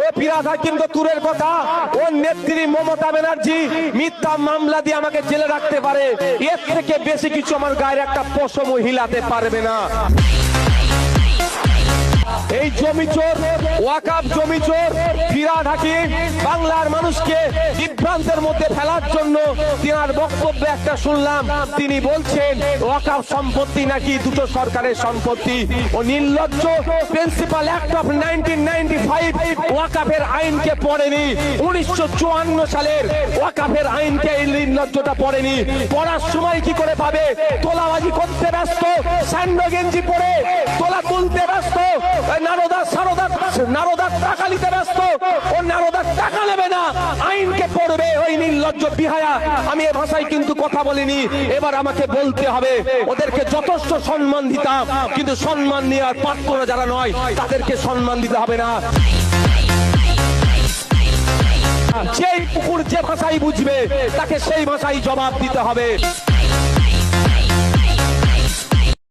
ও ফিরাদ হাকিম তো দূরের কথা, ওর নেত্রী মমতা ব্যানার্জি মিথ্যা মামলা দিয়ে আমাকে জেলে রাখতে পারে, এর থেকে বেশি কিছু আমার গায়ের একটা পশমও হিলাতে পারবে না। এই জমি চোর, ওয়াকাফ জমি চোর ফিরাদ হাকিম বাংলার মানুষকে বিভ্রান্তের মধ্যে ফেলার জন্য তিনার বক্তব্য একটা শুনলাম, তিনি বলছেন ওয়াকাফ সম্পত্তি নাকি দুটো সরকারের সম্পত্তি। ও নির্লজ্জ, প্রিন্সিপাল অ্যাক্ট অফ 1995 ওয়াকাফের আইনকে পড়েনি, 1954 সালের ওয়াকাফের আইনকে এই নির্লজ্জটা পড়েনি। পড়ার সময় কি করে পাবে? তোলাবাজি করতে ব্যস্ত, স্যান্ডো গেঞ্জি পরে তোলা তুলতে ব্যস্ত, নারদার টাকা নিতে ব্যস্ত। ও নারদার টাকা নেবে না, আইনকে পড়বে ওই নির্লজ্জ বিহায়া। আমি এ ভাষায় কিন্তু কথা বলিনি, এবার আমাকে বলতে হবে। ওদেরকে যথেষ্ট সম্মান দিতাম, কিন্তু সম্মান নেওয়ার পাত্র যারা নয় তাদেরকে সম্মান দিতে হবে না। যেই কুকুর যে ভাষাই বুঝবে তাকে সেই ভাষাই জবাব দিতে হবে।